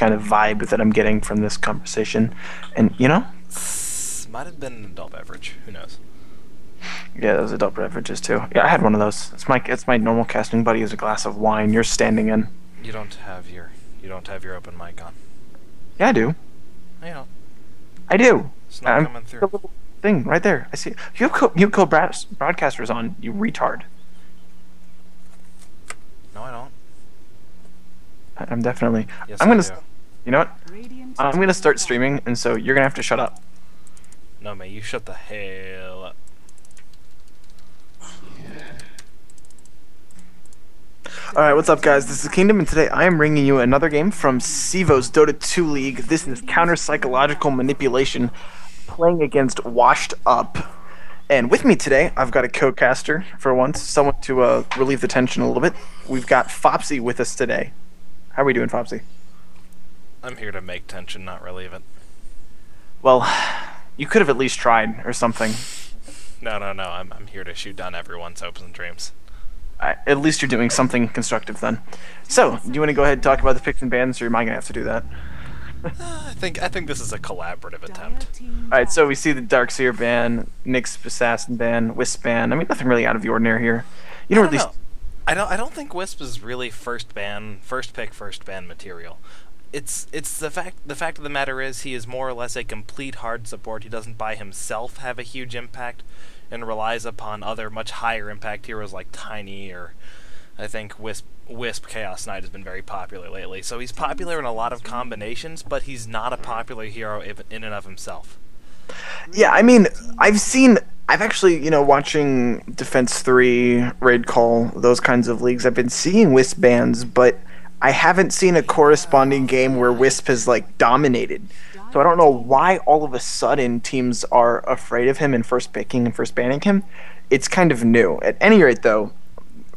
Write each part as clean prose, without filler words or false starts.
kind of vibe that I'm getting from this conversation. And, you know? Might have been an adult beverage. Who knows? Yeah, those adult beverages too. Yeah, I had one of those. It's my normal casting buddy is a glass of wine you're standing in. You don't have your open mic on. Yeah, I do. You know, I do. it's not coming The through. little thing right there. I see. You have broadcasters on, you retard. No, I don't. I'm definitely. Yes, I'm I gonna. do. You know what? I'm gonna start streaming, and so you're gonna have to shut up. No, man, you shut the hell up. Alright, what's up guys? This is Kingdom, and today I am bringing you another game from CEVO's Dota 2 League. This is counter-psychological manipulation, playing against WashedUp. And with me today, I've got a co-caster, for once, someone to relieve the tension a little bit. We've got Fopsy with us today. How are we doing, Fopsy? I'm here to make tension, not relieve it. Well, you could have at least tried, or something. No. I'm here to shoot down everyone's hopes and dreams. At least you're doing something constructive then. So, do you want to go ahead and talk about the picks and bans, or am I going to have to do that? I think this is a collaborative attempt. Alright, so we see the Darkseer ban, Nyx Assassin ban, Wisp ban. I mean, nothing really out of the ordinary here. You don't really... know. I don't think Wisp is really first pick, first ban material. It's the fact of the matter is he is more or less a complete hard support. He doesn't by himself have a huge impact, and relies upon other much higher impact heroes like Tiny, or I think Wisp Chaos Knight has been very popular lately. So he's popular in a lot of combinations, but he's not a popular hero in and of himself. Yeah, I mean, I've actually, watching Defense 3, Raid Call, those kinds of leagues, I've been seeing Wisp bans, but I haven't seen a corresponding game where Wisp has, dominated. So I don't know why all of a sudden teams are afraid of him and first picking and first banning him. It's kind of new. At any rate, though,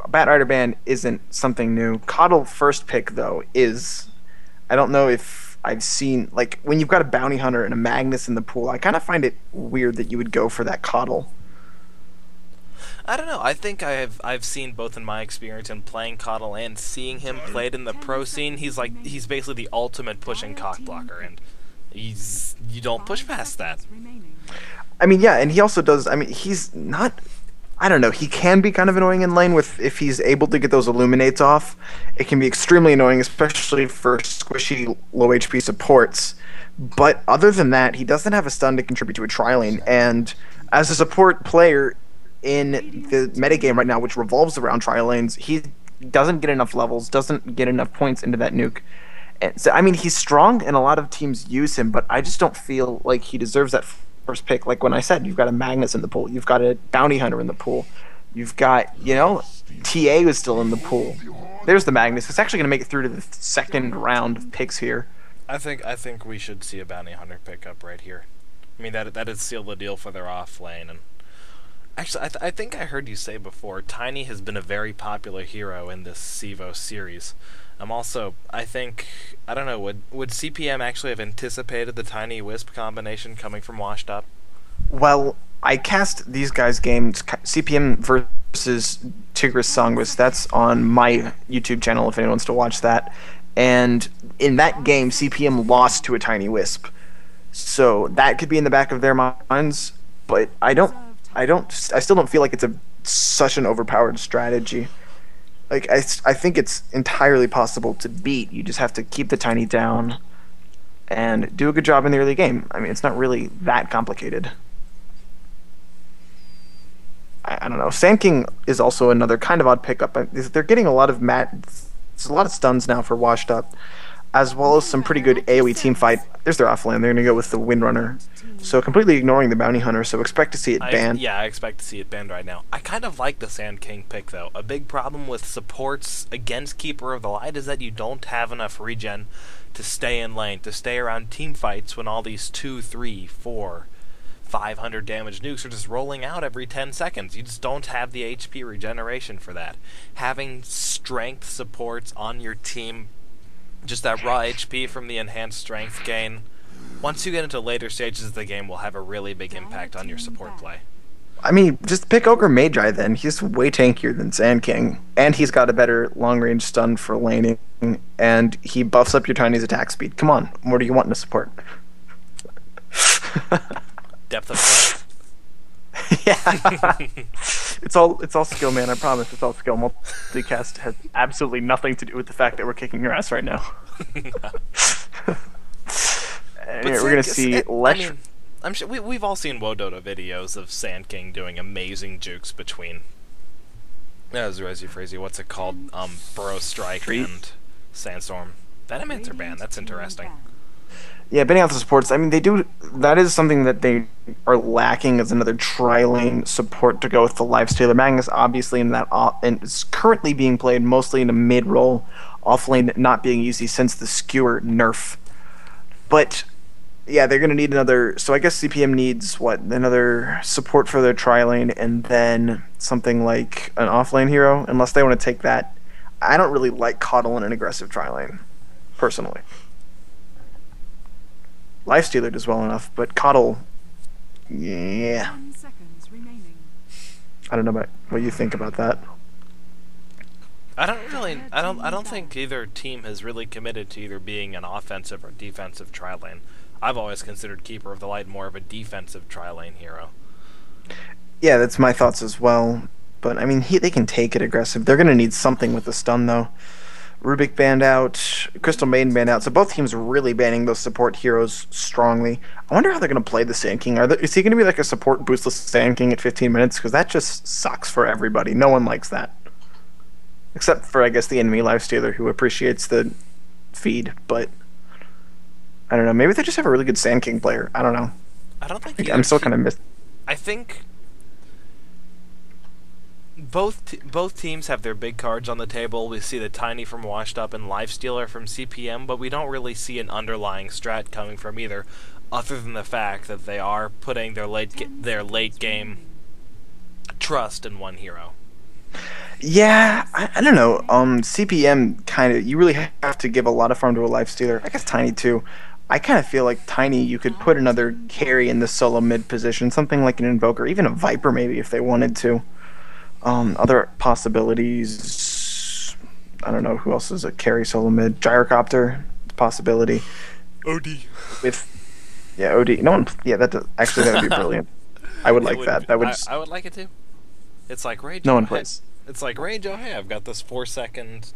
Batrider ban isn't something new. Coddle first pick, though, is... I don't know if I've seen... when you've got a Bounty Hunter and a Magnus in the pool, I kind of find it weird that you would go for that Coddle. I don't know. I think I've seen both in my experience in playing Coddle and seeing him played in the pro scene. He's basically the ultimate pushing cockblocker, and you don't push past that. I mean, yeah, and he also does... I mean, he's not... I don't know. He can be kind of annoying in lane if he's able to get those illuminates off. It can be extremely annoying, especially for squishy, low HP supports. But other than that, he doesn't have a stun to contribute to a tri-lane, and as a support player in the metagame right now, which revolves around tri-lanes, he doesn't get enough levels, doesn't get enough points into that nuke. And so, I mean, he's strong, and a lot of teams use him, but I just don't feel like he deserves that first pick. Like when I said, you've got a Magnus in the pool, you've got a Bounty Hunter in the pool, you've got, TA is still in the pool. There's the Magnus. It's actually going to make it through to the second round of picks here. I think we should see a Bounty Hunter pickup right here. I mean, that'd seal the deal for their off lane. And actually, I think I heard you say before, Tiny has been a very popular hero in this CEVO series. I don't know, would CPM actually have anticipated the Tiny Wisp combination coming from WashedUp? Well, I cast these guys' games, CPM versus Tigris Songwis. That's on my YouTube channel if anyone wants to watch that. And in that game, CPM lost to a Tiny Wisp. So that could be in the back of their minds, but I still don't feel like it's such an overpowered strategy. I think it's entirely possible to beat. You just have to keep the Tiny down and do a good job in the early game. I mean, it's not really that complicated. I don't know. Sand King is also another kind of odd pickup. They're getting a lot of there's a lot of stuns now for WashedUp, as well as some pretty good AoE team fight. There's their offlane. They're going to go with the Windrunner. So completely ignoring the Bounty Hunter, so expect to see it banned. I expect to see it banned right now. I kind of like the Sand King pick, though. A big problem with supports against Keeper of the Light is that you don't have enough regen to stay in lane, to stay around team fights when all these 2, 3, 4, 500 damage nukes are just rolling out every 10 seconds. You just don't have the HP regeneration for that. Having strength supports on your team, just that raw HP from the enhanced strength gain, once you get into later stages of the game, will have a really big impact on your support play. I mean, just pick Ogre Magi then. He's way tankier than Sand King, and he's got a better long range stun for laning, and he buffs up your Tiny's attack speed. Come on, what do you want in a support? Depth of threat. Yeah, it's all skill, man. I promise, it's all skill. Multicast has absolutely nothing to do with the fact that we're kicking your ass right now. We're gonna see less. I mean, I'm sure we've all seen Wodota videos of Sand King doing amazing jukes between. Crazy. What's it called? Burrow Strike and Sandstorm. Venomancer ban. That's interesting. Yeah, banning out the supports. I mean, they do. That is something that they are lacking as another tri-lane support to go with the Lifestealer. Magnus, obviously, in that and is currently being played mostly in a mid role, off lane not being easy since the skewer nerf. But yeah, they're gonna need another. So I guess CPM needs what, another support for their tri-lane, and then something like an off-lane hero, unless they want to take that. I don't really like Coddle in an aggressive tri-lane, personally. Lifestealer does well enough, but Coddle, yeah. I don't know about what you think about that. I don't think either team has really committed to either being an offensive or defensive tri-lane. I've always considered Keeper of the Light more of a defensive tri-lane hero. Yeah, that's my thoughts as well. But I mean, they can take it aggressive. They're gonna need something with the stun though. Rubik banned out, Crystal Maiden banned out, so both teams are really banning those support heroes strongly. I wonder how they're going to play the Sand King. Is he going to be like a support boostless Sand King at 15 minutes? Because that just sucks for everybody. No one likes that. Except for, I guess, the enemy Lifestealer who appreciates the feed, but I don't know. Maybe they just have a really good Sand King player. I don't know. I don't think I'm still kind of missed. I think both teams have their big cards on the table. We see the Tiny from WashedUp and Lifestealer from CPM, but we don't really see an underlying strat coming from either, other than the fact that they are putting their late game trust in one hero. Yeah, I don't know. CPM kind of, you really have to give a lot of farm to a Lifestealer. I guess Tiny too. I kind of feel like Tiny, you could put another carry in the solo mid position, something like an Invoker, even a Viper maybe if they wanted to. Other possibilities, I don't know who else is a carry solo mid. Gyrocopter, possibility. OD. OD. No one. Yeah, that would be brilliant. I would like that. That would. I would like it too. It's like Rage. No one plays. It's like Rage. Oh hey, I've got this 4-second,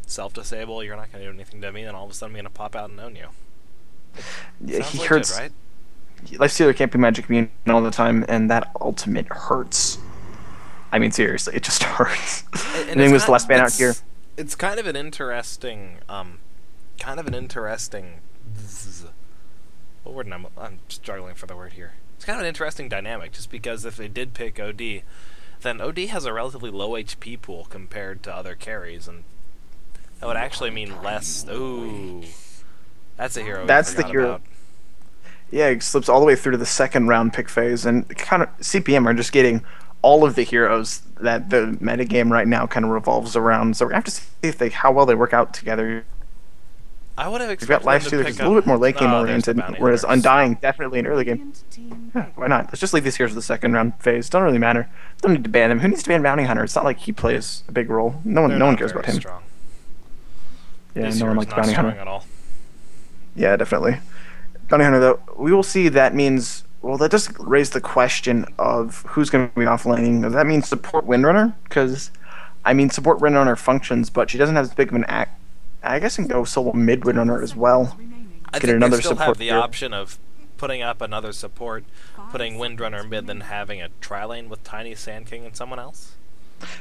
self-disable. You're not gonna do anything to me, and all of a sudden I'm gonna pop out and own you. Yeah, he legit, hurts. Right? Lifestealer can't be magic immune all the time, and that ultimate hurts. I mean, seriously, it just hurts. And then was the last ban out here. It's kind of an interesting, what word I'm struggling for the word here. It's kind of an interesting dynamic, just because if they did pick OD, then OD has a relatively low HP pool compared to other carries, and that would actually mean less. Ooh, that's a hero. That's the hero. About. Yeah, he slips all the way through to the second round pick phase, and kind of CPM are just getting all of the heroes that the metagame right now kind of revolves around. So we're going to have to see how well they work out together. I would have We've expected got Lifestealer who's a little bit more late game oriented, whereas Undying definitely in early game. Yeah, why not? Let's just leave these heroes for the second round phase. Don't really matter. Don't need to ban them. Who needs to ban Bounty Hunter? It's not like he plays a big role. No one cares about him. Strong. Yeah, no one likes Bounty Hunter at all. Yeah, definitely. Bounty Hunter, though, we will see. That means, well, that does raise the question of who's going to be off-laning. Does that mean support Windrunner? Because, I mean, support Windrunner functions, but she doesn't have as big of an act. I guess I can go solo mid Windrunner as well. I think they still have the option of putting up another support, putting Windrunner mid, then having a tri-lane with Tiny, Sand King, and someone else.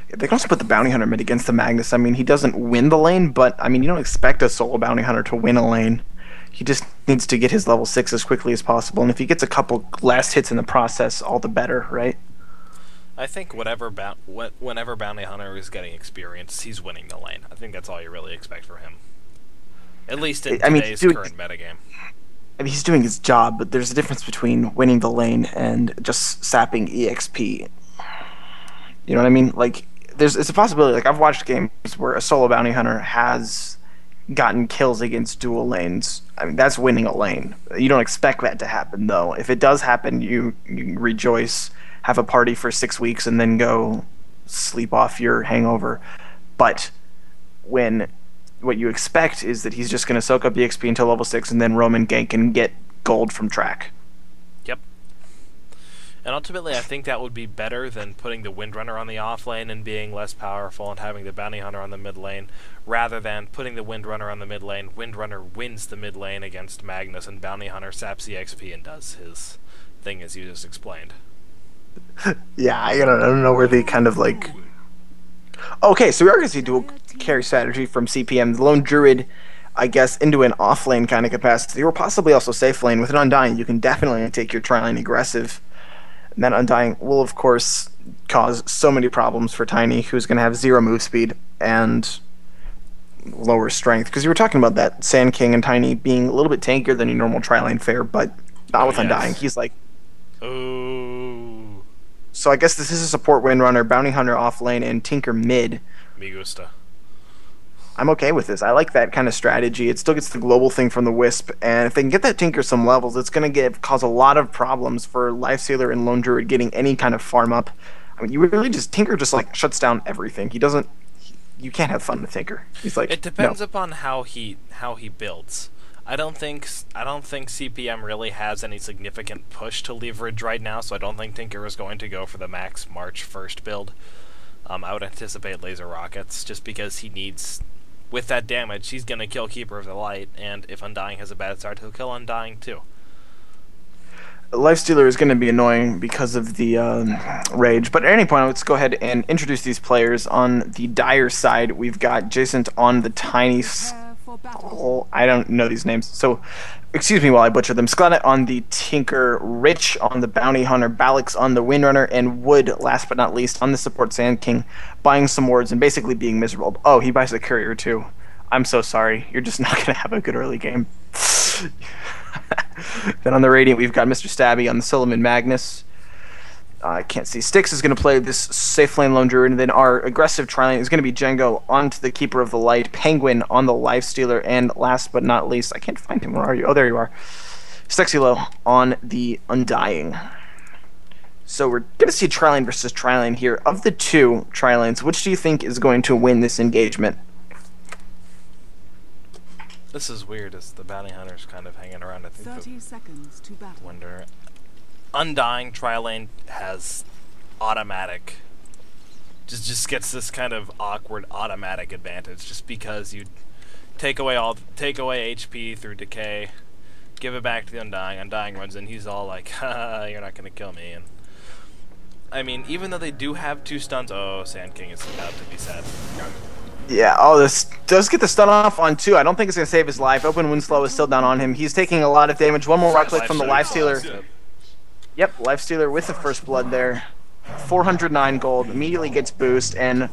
Yeah, they can also put the Bounty Hunter mid against the Magnus. I mean, he doesn't win the lane, but, I mean, you don't expect a solo Bounty Hunter to win a lane. He just needs to get his level 6 as quickly as possible, and if he gets a couple last hits in the process, all the better, right? I think whenever Bounty Hunter is getting experience, he's winning the lane. I think that's all you really expect from him. At least in today's current metagame. I mean, he's doing his job, but there's a difference between winning the lane and just sapping EXP. You know what I mean? Like, it's a possibility. Like, I've watched games where a solo Bounty Hunter has gotten kills against dual lanes. I mean, that's winning a lane. You don't expect that to happen, though. If it does happen, you rejoice, have a party for 6 weeks, and then go sleep off your hangover. But when what you expect is that he's just going to soak up the XP until level 6 and then roam and gank and get gold from track. Yep. And ultimately, I think that would be better than putting the Windrunner on the off lane and being less powerful and having the Bounty Hunter on the mid lane, rather than putting the Windrunner on the mid lane. Windrunner wins the mid lane against Magnus, and Bounty Hunter saps the XP and does his thing as you just explained. Yeah, I don't know where they kind of like... Okay, so we are going to see dual carry strategy from CPM. The Lone Druid, I guess, into an off-lane kind of capacity, or possibly also safe lane. With an Undying, you can definitely take your tri-lane aggressive. And that Undying will, of course, cause so many problems for Tiny, who's going to have 0 move speed and lower strength. Because you were talking about that Sand King and Tiny being a little bit tankier than your normal tri-lane fare, but not with Undying. He's like... Oh. So I guess this is a support Windrunner, Bounty Hunter off lane, and Tinker mid. Me gusta. I'm okay with this. I like that kind of strategy. It still gets the global thing from the Wisp, and if they can get that Tinker some levels, it's going to cause a lot of problems for Lifestealer and Lone Druid getting any kind of farm up. I mean, you really just... Tinker just, like, shuts down everything. He doesn't... you can't have fun with Tinker. He's like, it depends no. upon how he builds. I don't think CPM really has any significant push to leverage right now, so I don't think Tinker is going to go for the max March 1st build. I would anticipate laser rockets, just because he needs... With that damage, he's going to kill Keeper of the Light, and if Undying has a bad start, he'll kill Undying too. Lifestealer is going to be annoying because of the rage, but at any point, let's go ahead and introduce these players. On the Dire side, we've got Jason on the Tiny... I don't know these names, so excuse me while I butcher them. Skelenet on the Tinker, Rich on the Bounty Hunter, Balix on the Windrunner, and Wood, last but not least, on the support Sand King, buying some wards and basically being miserable. Oh, he buys the Courier too. I'm so sorry. You're just not going to have a good early game. Then on the Radiant, we've got Mr. Stabby on the Solomon Magnus. I can't see. Styx is going to play this safe lane Lone Druid, and then our aggressive tri-lane is going to be Django onto the Keeper of the Light, Penguin on the Lifestealer, and last but not least, I can't find him. Where are you? Oh, there you are. Stexilo on the Undying. So we're going to see tri-lane versus tri-lane here. Of the two tri-lanes, which do you think is going to win this engagement? This is weird, as the Bounty Hunter's kind of hanging around. I think 30 seconds to battle. Wonder... Undying tri-lane has automatic, just gets this kind of awkward automatic advantage, just because you take away HP through decay, give it back to the Undying. Undying runs in, he's all like, "Ha, you're not gonna kill me." And I mean, even though they do have 2 stuns, oh, Sand King is about to be sad. Yeah, oh, this does get the stun off on 2. I don't think it's going to save his life. Open Winslow is still down on him. He's taking a lot of damage. One more rock click from the Lifestealer. Yep, Lifestealer with the first blood there. 409 gold, immediately gets boost, and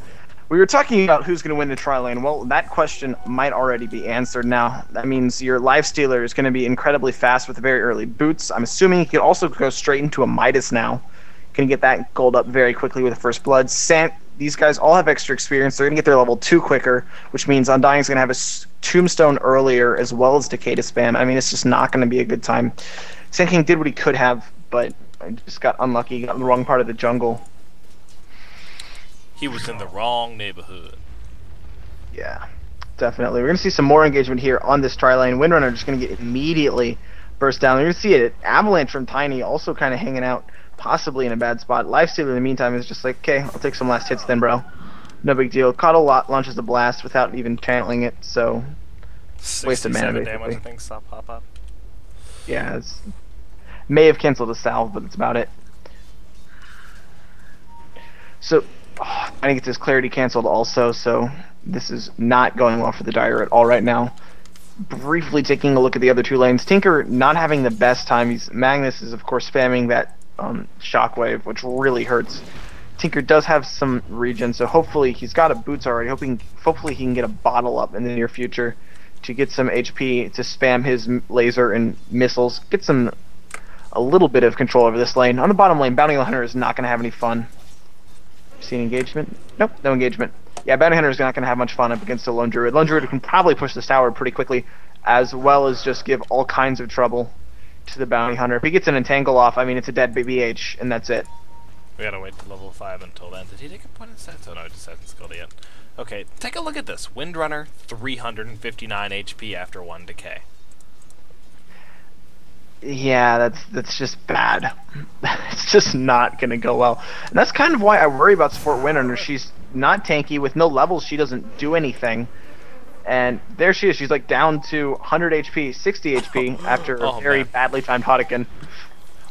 we were talking about who's going to win the tri-lane. Well, that question might already be answered now. That means your Lifestealer is going to be incredibly fast with very early boots. I'm assuming he can also go straight into a Midas now. Can get that gold up very quickly with the first blood. These guys all have extra experience. They're going to get their level 2 quicker, which means Undying's going to have a Tombstone earlier as well as Decay to spam. I mean, it's just not going to be a good time. Sand King did what he could have, but I just got unlucky, got in the wrong part of the jungle. He was in the wrong neighborhood. Yeah, definitely. We're going to see some more engagement here on this tri-lane. Windrunner just going to get immediately burst down. We're going to see it. Avalanche from Tiny also kind of hanging out, possibly in a bad spot. Lifestealer in the meantime is just like, okay, I'll take some last hits then, bro. No big deal. Caught a lot, launches a blast without even channeling it, so wasted mana basically. Damage, I think, stop pop up. Yeah, it's... may have canceled a salve, but that's about it. So, I think it's his clarity canceled also, so this is not going well for the Dire at all right now. Briefly taking a look at the other 2 lanes. Tinker not having the best time. Magnus is, of course, spamming that shockwave, which really hurts. Tinker does have some regen, so hopefully he's got a boots already. Hopefully he can get a bottle up in the near future to get some HP to spam his laser and missiles. Get a little bit of control over this lane. On the bottom lane, Bounty Hunter is not going to have any fun. Seen engagement? Nope, no engagement. Yeah, Bounty Hunter is not going to have much fun up against a Lone Druid. Lone Druid can probably push this tower pretty quickly, as well as just give all kinds of trouble to the Bounty Hunter. If he gets an Entangle off, I mean, it's a dead BBH, and that's it. We gotta wait to level 5 until then. Did he take a point in sets? Oh no, he just hasn't skilled it yet. Okay, take a look at this. Windrunner, 359 HP after 1 decay. Yeah, that's just bad. It's just not going to go well. And that's kind of why I worry about support Windrunner. She's not tanky. With no levels, she doesn't do anything. And there she is. She's like down to 100 HP, 60 HP after a very badly timed Hadouken.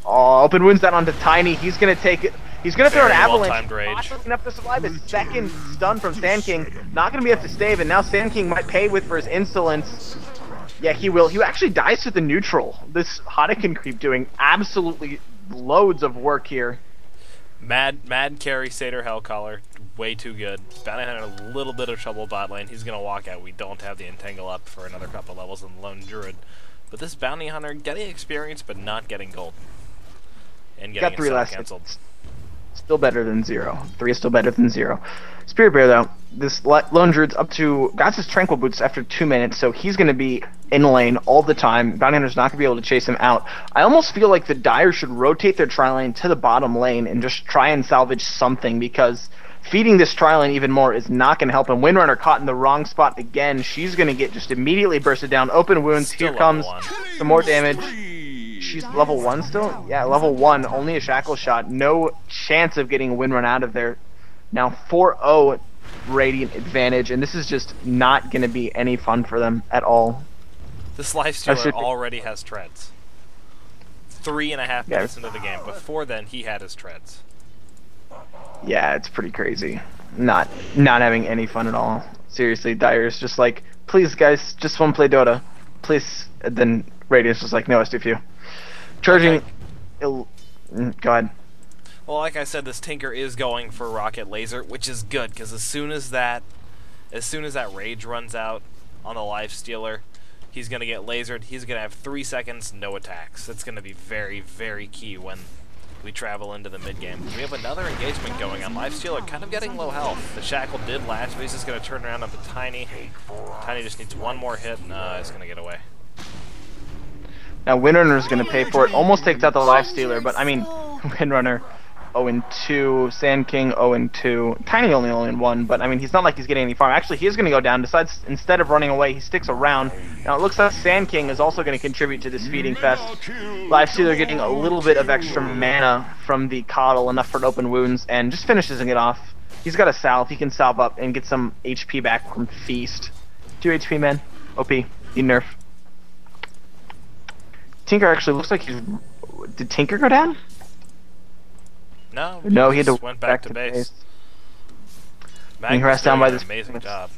Oh, open wounds that onto Tiny. He's going to take it. He's going to throw an avalanche. Not enough to survive. A second stun from Sand King. Not going to be able to stave. And now Sand King might pay with for his insolence. Yeah, he will. He actually dies to the neutral. This Hadouken creep doing absolutely loads of work here. Mad carry Satyr Hellcaller, way too good. Bounty Hunter a little bit of trouble bot lane. He's gonna walk out. We don't have the Entangle up for another couple levels in the Lone Druid. But this Bounty Hunter getting experience, but not getting gold. And getting got 3 his last cancelled. Still better than 0. 3 is still better than 0. Spirit Bear, though, this Lone Druid's got his Tranquil Boots after 2 minutes, so he's going to be in lane all the time. Bounty Hunter's not going to be able to chase him out. I almost feel like the Dire should rotate their tri-lane to the bottom lane and just try and salvage something, because feeding this tri-lane even more is not going to help him. Windrunner caught in the wrong spot again. She's going to get just immediately bursted down. Open wounds. Still Here comes one. some more damage. She's level 1 still? Yeah, level 1. Only a shackle shot. No chance of getting a Windrun out of there. Now 4-0 Radiant advantage, and this is just not going to be any fun for them at all. This Lifestealer already has treads. 3.5 minutes into the game. Before then, he had his treads. Yeah, it's pretty crazy. Not having any fun at all. Seriously, Dire's just like, please guys, just want to play Dota. Please. And then Radiant's just like, no, I few. Charging. Okay. Go ahead. Well, like I said, this Tinker is going for Rocket Laser, which is good, because as soon as that rage runs out on the Lifestealer, he's going to get lasered. He's going to have 3 seconds, no attacks. That's going to be very, very key when we travel into the mid-game. We have another engagement going on. Lifestealer kind of getting low health. The Shackle did last, but he's just going to turn around on the Tiny. Tiny just needs one more hit, and he's going to get away. Now Windrunner's going to pay for it. Almost takes out the Lifestealer, but I mean, Windrunner 0-2, Sand King 0-2, Tiny only 0-1, but I mean, he's not like he's getting any farm. Actually, he is going to go down. Decides instead of running away, he sticks around. Now it looks like Sand King is also going to contribute to this feeding fest. Lifestealer getting a little bit of extra mana from the Coddle, enough for open wounds, and just finishes it off. He's got a salve. He can salve up and get some HP back from Feast. 2 HP, man. OP. Need nerf. Tinker actually looks like he's... Did Tinker go down? No, he had to went back to base. Being harassed down by this amazing job.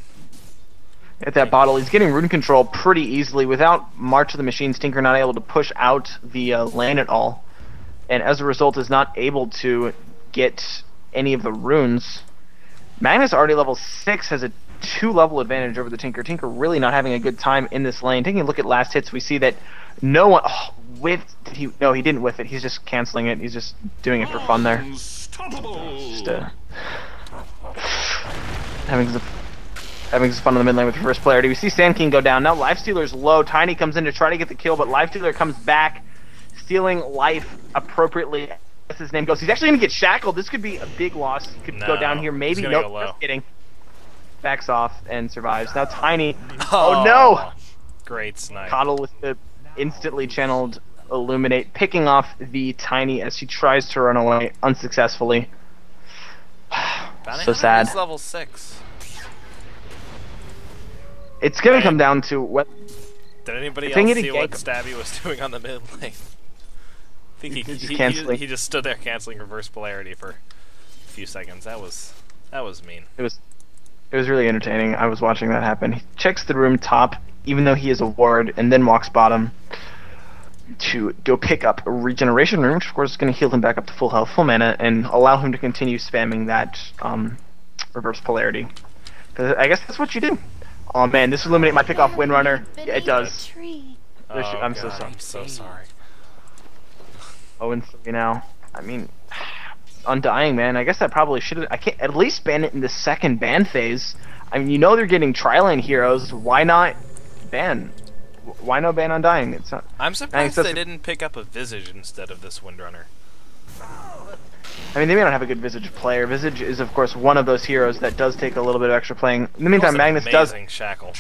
At that bottle, he's getting rune control pretty easily. Without March of the Machines, Tinker not able to push out the lane at all, and as a result is not able to get any of the runes. Magnus already level 6 has a 2-level advantage over the Tinker. Tinker really not having a good time in this lane. Taking a look at last hits, we see that no one whiffed. No, he didn't whiff it. He's just canceling it. He's just doing it for fun there. Just having some fun in the mid lane with reverse polarity. We see Sand King go down. Now Lifestealer's low. Tiny comes in to try to get the kill, but Lifestealer comes back, stealing life appropriately as his name goes. He's actually going to get shackled. This could be a big loss. He could go down here. Maybe. Nope, just kidding. Backs off and survives. Now Tiny. Oh no! Great snipe. Coddle with the instantly channeled Illuminate, picking off the Tiny as he tries to run away unsuccessfully. So sad. Level 6. It's gonna come down to what. Did anybody else see what Stabby was doing on the mid lane? I think he just stood there canceling reverse polarity for a few seconds. That was mean. It was really entertaining. I was watching that happen. He checks the room top, even though he is a ward, and then walks bottom to go pick up a regeneration rune, which of course is going to heal him back up to full health, full mana, and allow him to continue spamming that reverse polarity. Because I guess that's what you do. Oh man, this Illuminate might pick off Windrunner. Yeah, it does. I'm so sorry. 0-3 now. I mean, Undying, man. I guess I probably should have. I can't at least ban it in the second ban phase. I mean, you know they're getting tri-lane heroes. Why not ban? Why no ban Undying? It's not. I'm surprised they didn't pick up a Visage instead of this Windrunner. I mean, they may not have a good Visage player. Visage is, of course, one of those heroes that does take a little bit of extra playing. In the meantime, Magnus does. Shackle.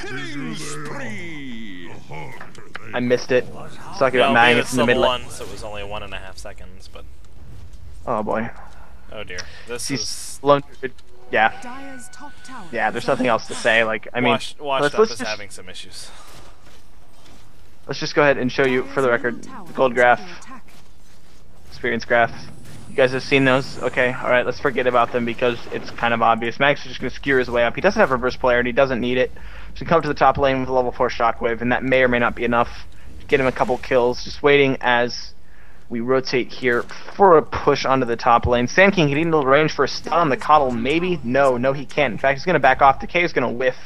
I missed it. Talking about Magnus in the middle. So it was only 1.5 seconds, but. Oh boy. Oh dear. This is. Yeah. Yeah. There's nothing else to say. Like, I mean, WashedUp is having some issues. Let's just go ahead and show you, for the record, the gold graph, experience graph. You guys have seen those? Okay, alright, let's forget about them because it's kind of obvious. Max is just going to skewer his way up. He doesn't have reverse polarity, he doesn't need it. So he come to the top lane with a level 4 shockwave, and that may or may not be enough to get him a couple kills. Just waiting as we rotate here for a push onto the top lane. Sand King getting into range for a stun on the Coddle, maybe? No, he can't. In fact, he's going to back off. Decay is going to whiff.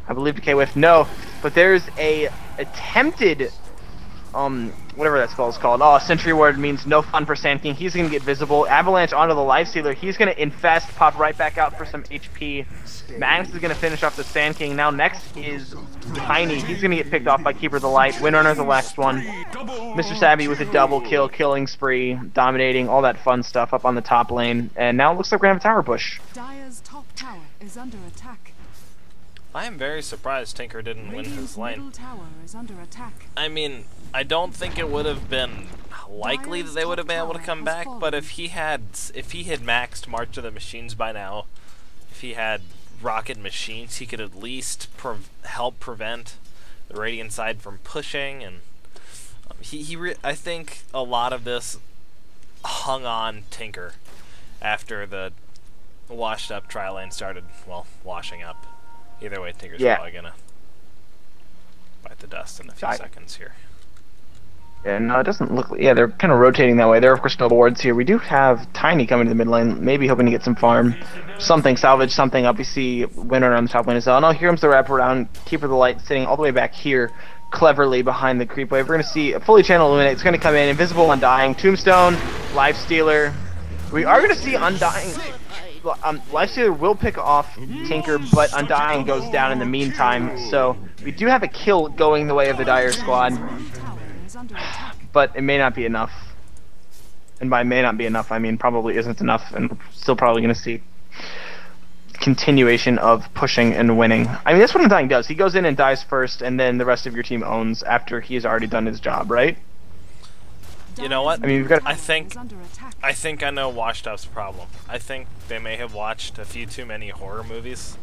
I believe Decay whiff. No, but there's a attempted, whatever that spell is called. Oh, Sentry Ward means no fun for Sand King. He's going to get visible. Avalanche onto the Lifestealer. He's going to infest, pop right back out for some HP. Magnus is going to finish off the Sand King. Now next is Tiny. He's going to get picked off by Keeper of the Light. Windrunner the last one. Mr. Savvy with a double kill, killing spree, dominating, all that fun stuff up on the top lane. And now it looks like we're going to have a tower push. Dire's top tower is under attack. I am very surprised Tinker didn't win his lane. Tower is under attack. I mean, I don't think it would have been likely that they would have been able to come back, but if he had maxed March of the Machines by now, if he had rocket machines, he could at least help prevent the Radiant side from pushing, and I think a lot of this hung on Tinker after the washed up tri lane started, well, washing up. Either way, Tinker's probably gonna bite the dust in a few seconds here. Yeah, no, it doesn't look. Yeah, they're kind of rotating that way. There are, of course, no wards here. We do have Tiny coming to the mid lane, maybe hoping to get some farm, something, salvage something up. We see Winner on the top lane as well. No, here comes the wraparound. Keeper of the Light sitting all the way back here, cleverly behind the creep wave. We're going to see a fully channel Illuminate. It's going to come in, Invisible, Undying, Tombstone, Lifestealer. We are going to see Undying. Lifestealer will pick off Tinker, but Undying goes down in the meantime. So we do have a kill going the way of the Dire squad, but it may not be enough. And by may not be enough, I mean probably isn't enough, and still probably going to see continuation of pushing and winning. I mean, that's what Undying does. He goes in and dies first, and then the rest of your team owns after he's already done his job, right? You know what? I mean, we've got. I think I know WashedUp's problem. I think they may have watched a few too many horror movies,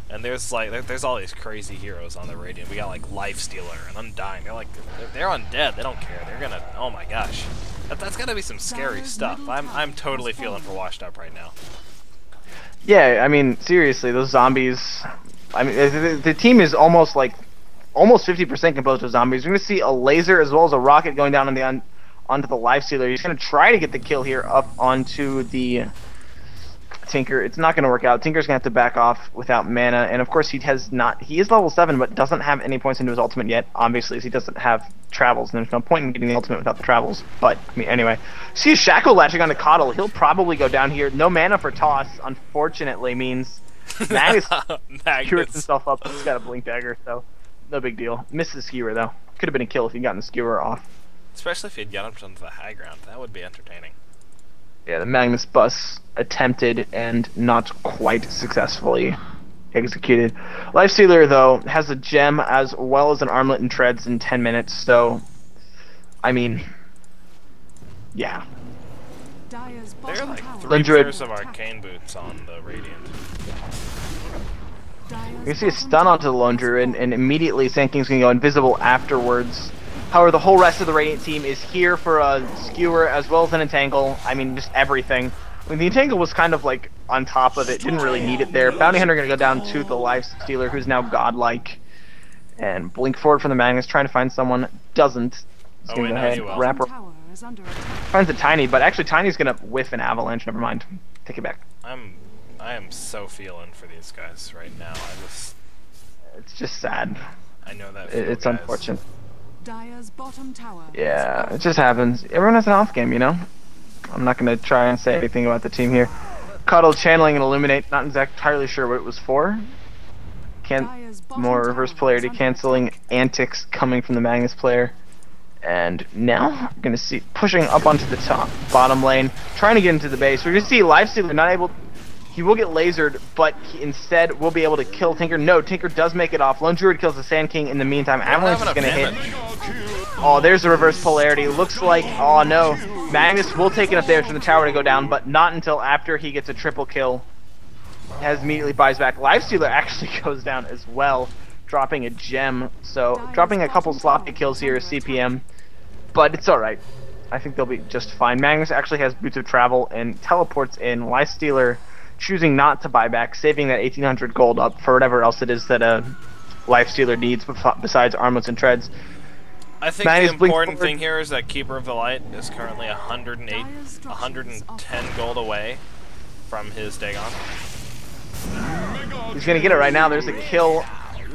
and there's all these crazy heroes on the Radiant. We got like Lifestealer and Undying. They're undead. They don't care. They're gonna. Oh my gosh, that's gotta be some scary stuff. I'm totally feeling for WashedUp right now. Yeah, I mean seriously, those zombies. I mean, the team is almost 50% composed of zombies. We're gonna see a laser as well as a rocket going down on the onto the Lifestealer. He's going to try to get the kill here up onto the Tinker. It's not going to work out. Tinker's going to have to back off without mana, and of course he is level 7, but doesn't have any points into his ultimate yet, obviously, as he doesn't have travels, and there's no point in getting the ultimate without the travels. But, I mean, anyway. See a Shackle latching onto Coddle. He'll probably go down here. No mana for Toss, unfortunately, means Magnus cures himself up. He's got a Blink Dagger, so no big deal. Missed the skewer, though. Could have been a kill if he'd gotten the skewer off. Especially if he'd gotten up onto the high ground. That would be entertaining. Yeah, the Magnus bus attempted and not quite successfully executed. Lifestealer, though, has a gem as well as an armlet and treads in 10 minutes, so, I mean, yeah. There are like 3 pairs of arcane boots on the Radiant. You can see a stun onto the Lone Druid, and immediately Sand King's going to go invisible afterwards. However, the whole rest of the Radiant team is here for a skewer as well as an entangle. I mean, just everything. I mean, the entangle was kind of like on top of it. Didn't really need it there. Bounty Hunter going to go down to the Lifestealer, who's now godlike. And blink forward from the Magnus, trying to find someone. Doesn't. He's going to go ahead, wrap her. Finds a Tiny, but actually Tiny's going to whiff an Avalanche. Never mind. Take it back. I am so feeling for these guys right now. It's just sad. I know that. It's unfortunate. Dire's bottom tower. Yeah, it just happens. Everyone has an off game, you know? I'm not going to try and say anything about the team here. Cuddle channeling and illuminate. Not entirely sure what it was for. More reverse polarity canceling antics coming from the Magnus player. And now we're going to see pushing up onto the bottom lane, trying to get into the base. We're going to see Lifestealer not able. He will get lasered, but he instead will be able to kill Tinker. No, Tinker does make it off. Lone Druid kills the Sand King in the meantime. Avalanche is going to hit. Oh, there's the reverse polarity. Looks like, oh no, Magnus will take enough damage from the tower to go down, but not until after he gets a triple kill. Has immediately buys back. Lifestealer actually goes down as well, dropping a gem. So dropping a couple sloppy kills here is CPM, but it's alright. I think they'll be just fine. Magnus actually has Boots of Travel and teleports in. Lifestealer choosing not to buy back, saving that 1800 gold up for whatever else it is that a Lifestealer needs besides armlets and treads. I think the important thing here is that Keeper of the Light is currently 110 gold away from his Dagon. He's going to get it right now. There's a kill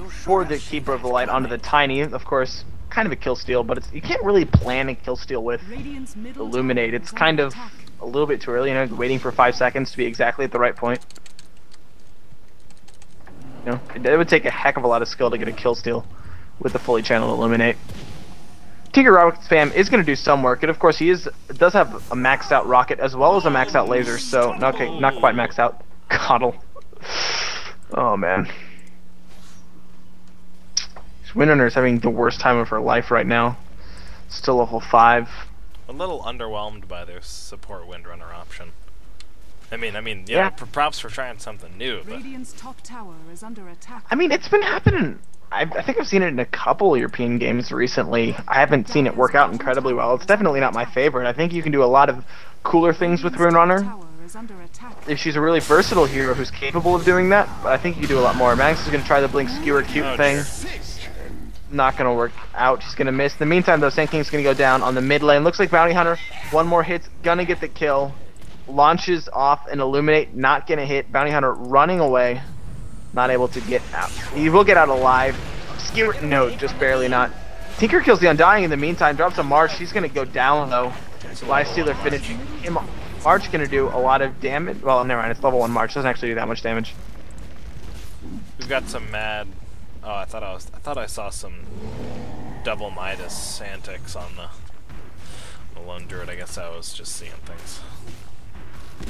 for the Keeper of the Light onto the Tiny. Of course, kind of a kill steal, but you can't really plan a kill steal with Illuminate. It's kind of a little bit too early, you know, waiting for 5 seconds to be exactly at the right point. You know, it would take a heck of a lot of skill to get a kill steal with the fully channeled Illuminate. Tinker Rocket Spam is going to do some work, and of course he does have a maxed out rocket as well as a maxed out laser, so okay, not quite maxed out. Coddle. Oh man. Windrunner is having the worst time of her life right now. Still level 5. A little underwhelmed by their support Windrunner option. I mean, yeah, props for trying something new. But Radiant's top tower is under attack. I mean, it's been happening. I think I've seen it in a couple European games recently. I haven't seen it work out incredibly well. It's definitely not my favorite. I think you can do a lot of cooler things with Windrunner. If she's a really versatile hero who's capable of doing that, but I think you can do a lot more. Max is going to try the Blink Skewer Cute thing. Not going to work out. She's going to miss. In the meantime, though, Sand King's going to go down on the mid lane. Looks like Bounty Hunter, one more hit's going to get the kill. Launches off and Illuminate, not going to hit. Bounty Hunter running away. Not able to get out. He will get out alive. Skewer, no, just barely not. Tinker kills the Undying in the meantime. Drops a March. He's going to go down, though. Lifestealer finishing him. March going to do a lot of damage. Well, never mind. It's level 1 March. Doesn't actually do that much damage. We've got some mad. Oh, I thought I saw some double Midas antics on the Lone Druid. I guess I was just seeing things.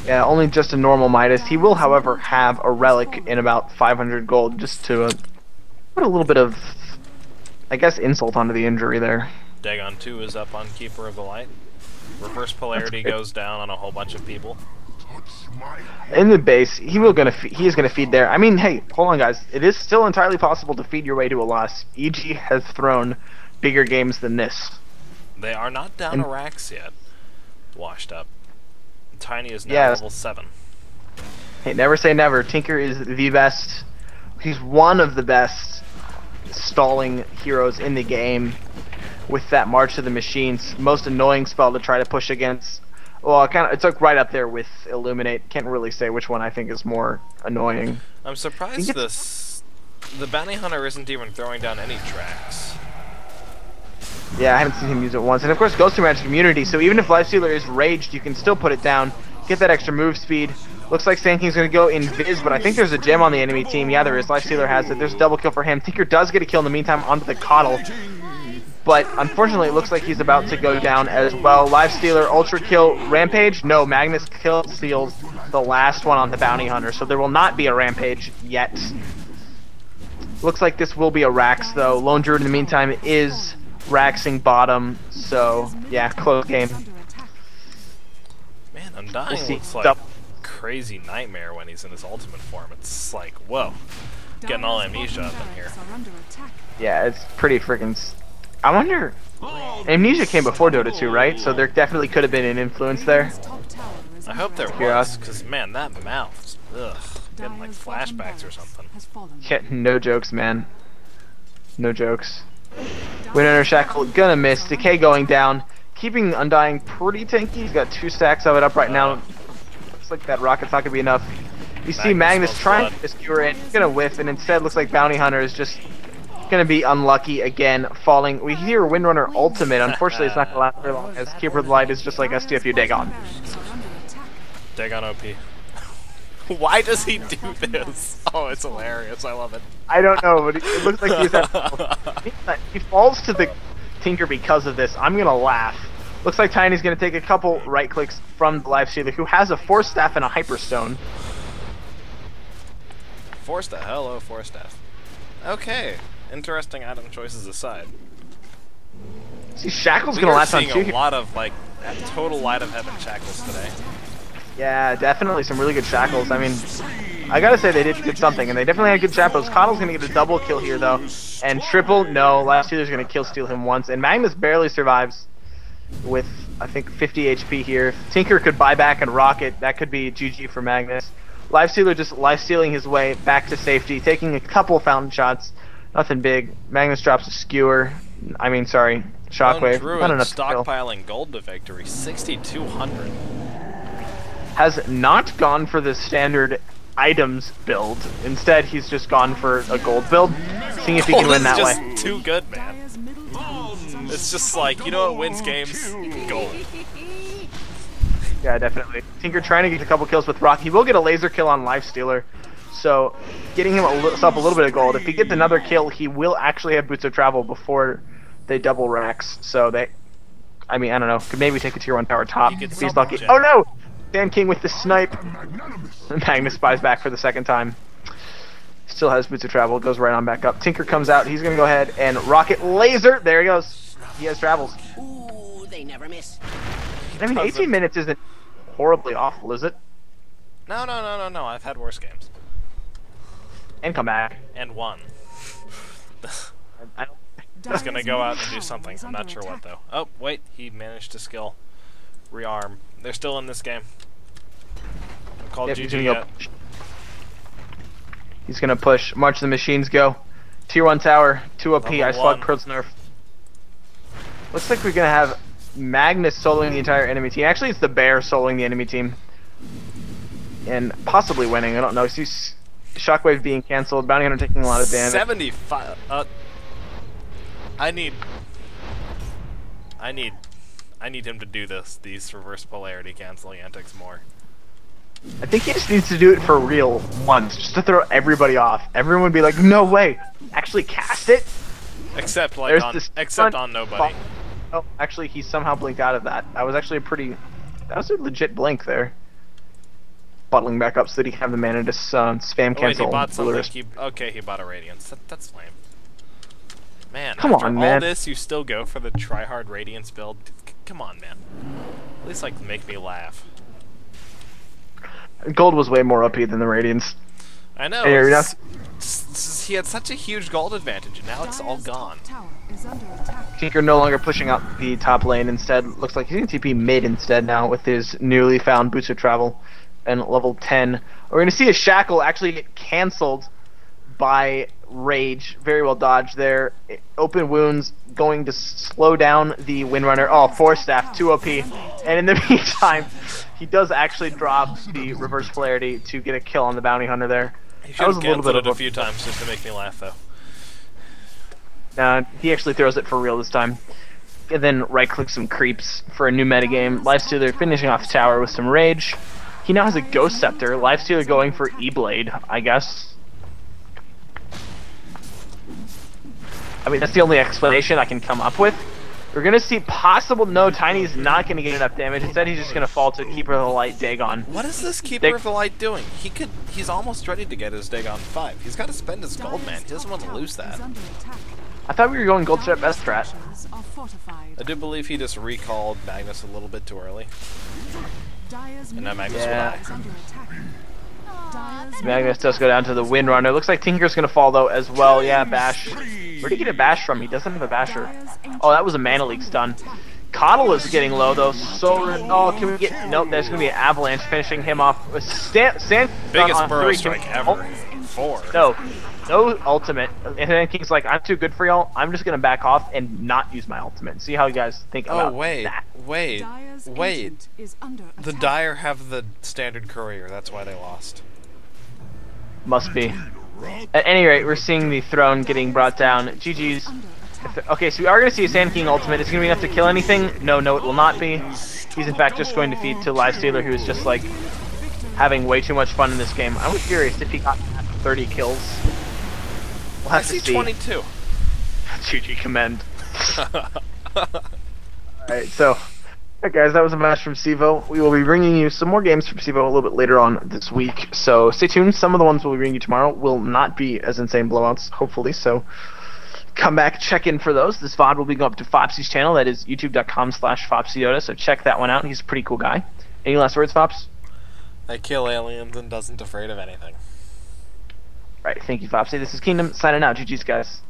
Yeah, only just a normal Midas. He will, however, have a relic in about 500 gold just to put a little bit of, I guess, insult onto the injury there. Dagon 2 is up on Keeper of the Light. Reverse polarity goes down on a whole bunch of people. In the base, he is gonna feed there. I mean, hey, hold on, guys. It is still entirely possible to feed your way to a loss. EG has thrown bigger games than this. They are not down to racks yet. Washed up. Tiny is now level 7. Hey, never say never. Tinker is the best. He's one of the best stalling heroes in the game. With that March of the Machines, most annoying spell to try to push against. Well, it's like right up there with Illuminate. Can't really say which one I think is more annoying. I'm surprised the Bounty Hunter isn't even throwing down any tracks. Yeah, I haven't seen him use it once. And of course, Ghost of Magic immunity, so even if Lifestealer is raged, you can still put it down, get that extra move speed. Looks like Sand King's going to go Invis, but I think there's a gem on the enemy team. Yeah, there is. Lifestealer has it. There's a double kill for him. Tinker does get a kill in the meantime onto the Coddle. But unfortunately, it looks like he's about to go down as well. Lifestealer, Ultra Kill, Rampage. No, Magnus steals the last one on the Bounty Hunter, so there will not be a Rampage yet. Looks like this will be a Rax, though. Lone Druid, in the meantime, is Raxing bottom, so yeah, close game. Man, Undying looks like crazy nightmare when he's in his ultimate form. It's like, whoa, getting all amnesia up in here. Yeah, it's pretty freaking. I wonder. Amnesia came before Dota 2, right? So there definitely could have been an influence there. I hope there was, because man, that mouth, ugh, getting like flashbacks or something. Yeah, no jokes, man. No jokes. Windrunner Shackle gonna miss. Decay going down. Keeping Undying pretty tanky. He's got 2 stacks of it up right now. Looks like that rocket's not gonna be enough. You see Magnus trying to skewer it. He's gonna whiff, and instead looks like Bounty Hunter is just Gonna be unlucky again, falling. We hear Windrunner ultimate. Unfortunately, it's not gonna last very long, as Keeper of the Light is just like STFU Dagon. Dagon OP. Why does he do this? Oh, it's hilarious. I love it. I don't know, but it looks like he falls to the Tinker because of this. I'm gonna laugh. Looks like Tiny's gonna take a couple right clicks from the Lifestealer, who has a Force Staff and a Hyperstone. Force Staff. Hello, Force Staff. Okay. Interesting item choices aside. See, Shackle's gonna latch on too. Seeing a lot of like total Light of Heaven Shackles today. Yeah, definitely some really good Shackles. I mean, I gotta say they did something, and they definitely had good Shackles. Coddle's gonna get a double kill here though, and triple. No, Lifestealer's gonna kill steal him once, and Magnus barely survives with I think 50 HP here. If Tinker could buy back and rocket, that could be GG for Magnus. Lifestealer just lifestealing his way back to safety, taking a couple fountain shots. Nothing big. Magnus drops a skewer. I mean, sorry, Shockwave. Not enough stockpiling gold to victory. 6,200. Has not gone for the standard items build. Instead, he's just gone for a gold build, seeing if he can win that way. Gold is just too good, man. It's just like, you know what wins games? Gold. Yeah, definitely. Tinker trying to get a couple kills with Rock. He will get a laser kill on Lifestealer, so getting him up a little bit of gold. If he gets another kill, he will actually have Boots of Travel before they double racks. So they, I mean, I don't know. Could maybe take a tier 1 tower top if he's lucky. Oh no! Sand King with the snipe. Magnus buys back for the second time. Still has Boots of Travel. Goes right on back up. Tinker comes out. He's gonna go ahead and rocket laser. There he goes. He has travels. Ooh, they never miss. I mean, 18 minutes isn't horribly awful, is it? No. I've had worse games. And come back. And won. I don't. He's gonna go out and do something. I'm not sure what though. Oh, wait, he managed to skill rearm. They're still in this game. I'm called GG yet. He's gonna push. March the Machines go. Tier 1 tower, 2 OP, I slug Pearl's nerf. Looks like we're gonna have Magnus soloing the entire enemy team. Actually, it's the Bear soloing the enemy team. And possibly winning, I don't know. See Shockwave being cancelled, Bounty Hunter taking a lot of damage. 75. I need him to do these reverse polarity canceling antics more. I think he just needs to do it for real once, just to throw everybody off. Everyone would be like, no way, actually cast it? Except like on nobody. Oh, actually he somehow blinked out of that. That was actually that was a legit blink there. Bottling back up so that he can have the mana to spam cancel. Wait, he bought something. Okay, he bought a Radiance. That's lame. Man, come on, man. All this, you still go for the tryhard Radiance build? Come on, man. At least, like, make me laugh. Gold was way more OP than the Radiance. I know. He had such a huge gold advantage, and now it's all gone. Tinker no longer pushing out the top lane. Instead, looks like he's going to TP mid instead now with his newly found Boots of Travel and level 10. We're going to see a Shackle actually get cancelled by Rage. Very well dodged there. Open Wounds going to slow down the Windrunner. Oh, Force Staff, 2 OP. And in the meantime, he does actually drop the reverse polarity to get a kill on the Bounty Hunter there. He should have canceled it a few times just to make me laugh, though. He actually throws it for real this time. And then right-click some creeps for a new metagame. Lifestealer finishing off the tower with some Rage. He now has a Ghost Scepter. Lifestealer going for E-Blade, I guess. I mean, that's the only explanation I can come up with. We're going to see possible... No, Tiny's not going to get enough damage. Instead, he's just going to fall to Keeper of the Light Dagon. What is this Keeper of the Light doing? He's almost ready to get his Dagon 5. He's got to spend his gold, man. He doesn't want to lose that. I thought we were going gold strat best strat. I do believe he just recalled Magnus a little bit too early. And now Magnus will die. Magnus does go down to the Windrunner. Looks like Tinker's going to fall, though, as well. Yeah, Bash. Where'd he get a Bash from? He doesn't have a Basher. Oh, that was a Mana Leak stun. Coddle is getting low, though. Oh, can we get... Nope, there's going to be an Avalanche finishing him off. Sand biggest burrow strike ever. 4. No ultimate. And then King's like, I'm too good for y'all. I'm just going to back off and not use my ultimate. See how you guys think about that. Wait. The Dire have the standard courier. That's why they lost. Must be. At any rate, we're seeing the throne getting brought down. GG's. Okay, so we are going to see a Sand King ultimate. Is it going to be enough to kill anything? No, it will not be. He's in fact just going to feed to Lifestealer, who is just like having way too much fun in this game. I'm curious if he got 30 kills. We'll have to see. 22. GG commend. Alright, so, alright guys, that was a match from CEVO. We will be bringing you some more games from CEVO a little bit later on this week, so stay tuned. Some of the ones we'll be bringing you tomorrow will not be as insane blowouts, hopefully, so come back, check in for those. This VOD will be going up to Fopsy's channel, that is youtube.com/FopsyYoda, so check that one out. He's a pretty cool guy. Any last words, Fops? I kill aliens and doesn't afraid of anything. Alright, thank you, Fopsy. This is Kingdom, signing out. GG's, guys.